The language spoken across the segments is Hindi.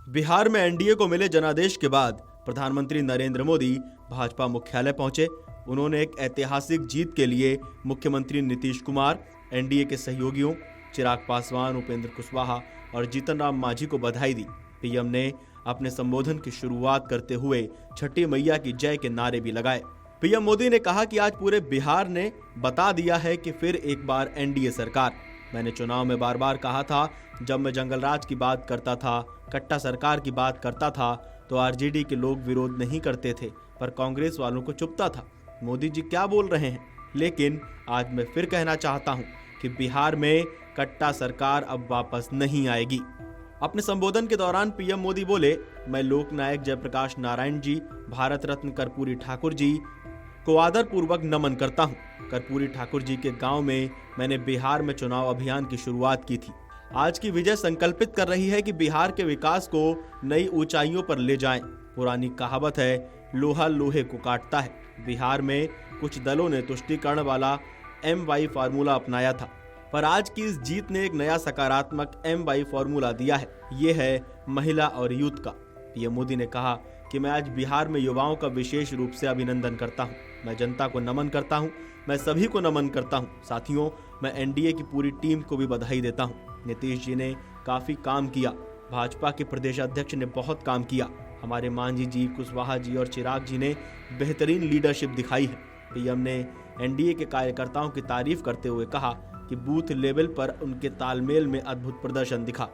बिहार में एनडीए को मिले जनादेश के बाद प्रधानमंत्री नरेंद्र मोदी भाजपा मुख्यालय पहुंचे। उन्होंने एक ऐतिहासिक जीत के लिए मुख्यमंत्री नीतीश कुमार, एनडीए के सहयोगियों चिराग पासवान, उपेंद्र कुशवाहा और जीतन राम मांझी को बधाई दी। पीएम ने अपने संबोधन की शुरुआत करते हुए छठी मैया की जय के नारे भी लगाए। पीएम मोदी ने कहा कि आज पूरे बिहार ने बता दिया है कि फिर एक बार एनडीए सरकार। मैंने चुनाव में बार बार कहा था, जब मैं जंगल राज की बात करता था, कट्टा सरकार की बात करता था तो आरजेडी के लोग विरोध नहीं करते थे, पर कांग्रेस वालों को चुभता था। मोदी जी क्या बोल रहे हैं? लेकिन आज मैं फिर कहना चाहता हूं कि बिहार में कट्टा सरकार अब वापस नहीं आएगी। अपने संबोधन के दौरान पीएम मोदी बोले, मैं लोकनायक जयप्रकाश नारायण जी, भारत रत्न कर्पूरी ठाकुर जी को आदर पूर्वक नमन करता हूं। कर्पूरी ठाकुर जी के गांव में मैंने बिहार में चुनाव अभियान की शुरुआत की थी। आज की विजय संकल्पित कर रही है कि बिहार के विकास को नई ऊंचाइयों पर ले जाएं। पुरानी कहावत है, लोहा लोहे को काटता है। बिहार में कुछ दलों ने तुष्टीकरण वाला MY फार्मूला अपनाया था, पर आज की इस जीत ने एक नया सकारात्मक MY फार्मूला दिया है। ये है महिला और यूथ का। पीएम मोदी ने कहा कि मैं आज बिहार में युवाओं का विशेष रूप से अभिनंदन करता हूं। मैं जनता को नमन करता हूं, मैं सभी को नमन करता हूं। साथियों, मैं एनडीए की पूरी टीम को भी बधाई देता हूं। नीतीश जी ने काफी काम किया, भाजपा के प्रदेश अध्यक्ष ने बहुत काम किया, हमारे मांझी जी, कुशवाहा जी और चिराग जी ने बेहतरीन लीडरशिप दिखाई है। पीएम ने एनडीए के कार्यकर्ताओं की तारीफ करते हुए कहा कि बूथ लेवल पर उनके तालमेल में अद्भुत प्रदर्शन दिखा।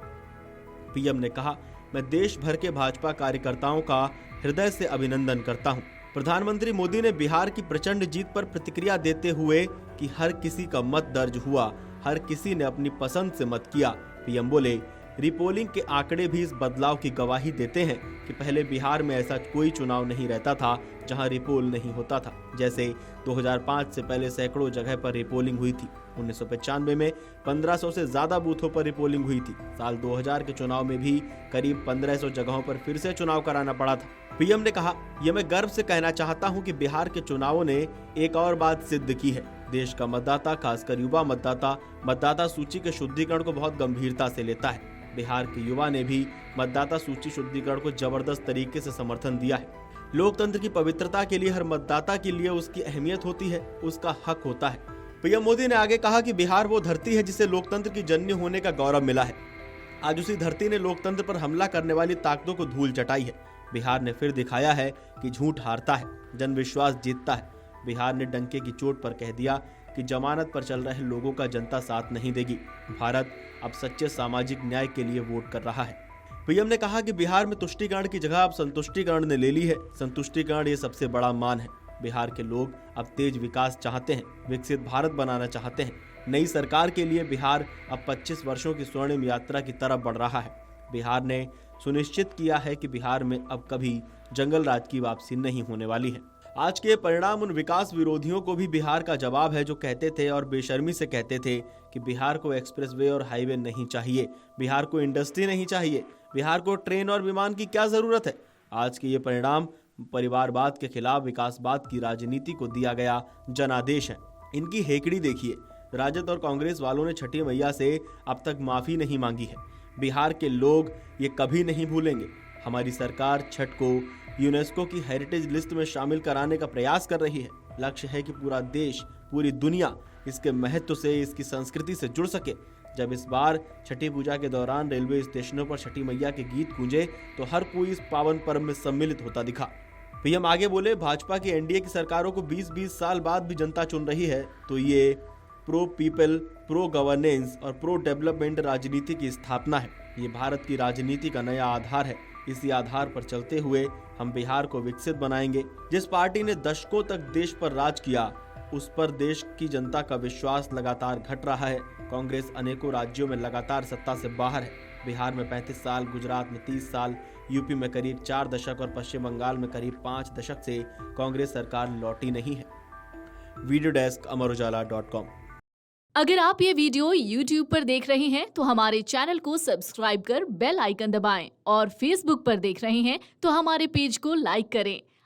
पीएम ने कहा, मैं देश भर के भाजपा कार्यकर्ताओं का हृदय से अभिनंदन करता हूं। प्रधानमंत्री मोदी ने बिहार की प्रचंड जीत पर प्रतिक्रिया देते हुए कि हर किसी का मत दर्ज हुआ, हर किसी ने अपनी पसंद से मत किया। पीएम बोले, रिपोलिंग के आंकड़े भी इस बदलाव की गवाही देते हैं कि पहले बिहार में ऐसा कोई चुनाव नहीं रहता था जहां रिपोल नहीं होता था। जैसे 2005 से पहले सैकड़ों जगह पर रिपोलिंग हुई थी। 1995 में 1500 से ज्यादा बूथों पर रिपोलिंग हुई थी। साल 2000 के चुनाव में भी करीब 1500 जगहों पर फिर से चुनाव कराना पड़ा था। पीएम ने कहा, यह मैं गर्व से कहना चाहता हूं कि बिहार के चुनावों ने एक और बात सिद्ध की है। देश का मतदाता, खासकर युवा मतदाता सूची के शुद्धिकरण को बहुत गंभीरता से लेता है। बिहार के युवा ने भी मतदाता सूची शुद्धिकरण को जबरदस्त तरीके से समर्थन दिया है। लोकतंत्र की पवित्रता के लिए हर मतदाता के लिए उसकी अहमियत होती है, उसका हक होता है। पीएम मोदी ने आगे कहा कि बिहार वो धरती है जिसे लोकतंत्र की जननी होने का गौरव मिला है। आज उसी धरती ने लोकतंत्र पर हमला करने वाली ताकतों को धूल चटाई है। बिहार ने फिर दिखाया है कि झूठ हारता है, जनविश्वास जीतता है। बिहार ने डंके की चोट पर कह दिया कि जमानत पर चल रहे लोगों का जनता साथ नहीं देगी। भारत अब सच्चे सामाजिक न्याय के लिए वोट कर रहा है। पीएम ने कहा कि बिहार में तुष्टीकरण की जगह अब संतुष्टीकरण ने ले ली है। संतुष्टीकरण ये सबसे बड़ा मान है। बिहार के लोग अब तेज विकास चाहते हैं, विकसित भारत बनाना चाहते हैं। नई सरकार के लिए बिहार अब 25 वर्षों की स्वर्णिम यात्रा की तरफ बढ़ रहा है। बिहार ने सुनिश्चित किया है कि बिहार में अब कभी जंगल राज की वापसी नहीं होने वाली है। आज के परिणाम उन विकास विरोधियों को भी बिहार का जवाब है जो कहते थे और बेशर्मी से कहते थे कि बिहार को एक्सप्रेसवे और हाईवे नहीं चाहिए, बिहार को इंडस्ट्री नहीं चाहिए, बिहार को ट्रेन और विमान की क्या जरूरत है। आज के ये परिणाम परिवारवाद के खिलाफ विकासवाद की राजनीति को दिया गया जनादेश है। इनकी हेकड़ी देखिए, राजद और कांग्रेस वालों ने छठी मैया से अब तक माफी नहीं मांगी है। बिहार के लोग ये कभी नहीं भूलेंगे। हमारी सरकार छठ को यूनेस्को की हेरिटेज लिस्ट में शामिल कराने का प्रयास कर रही है। लक्ष्य है कि पूरा देश, पूरी दुनिया इसके महत्व से, इसकी संस्कृति से जुड़ सके। जब इस बार छठी पूजा के दौरान रेलवे स्टेशनों पर छठी मैया के गीत गूंजे तो हर कोई इस पावन पर्व में सम्मिलित होता दिखा। पीएम आगे बोले, भाजपा की एनडीए की सरकारों को 20-20 साल बाद भी जनता चुन रही है तो ये प्रो पीपल, प्रो गवर्नेंस और प्रो डेवलपमेंट राजनीति की स्थापना है। ये भारत की राजनीति का नया आधार है। इसी आधार पर चलते हुए हम बिहार को विकसित बनाएंगे। जिस पार्टी ने दशकों तक देश पर राज किया, उस पर देश की जनता का विश्वास लगातार घट रहा है। कांग्रेस अनेकों राज्यों में लगातार सत्ता से बाहर है। बिहार में 35 साल, गुजरात में 30 साल, यूपी में करीब 4 दशक और पश्चिम बंगाल में करीब 5 दशक से कांग्रेस सरकार लौटी नहीं है। वीडियो डेस्क अमरउजाला.com। अगर आप ये वीडियो YouTube पर देख रहे हैं तो हमारे चैनल को सब्सक्राइब कर बेल आइकन दबाएं और Facebook पर देख रहे हैं तो हमारे पेज को लाइक करें।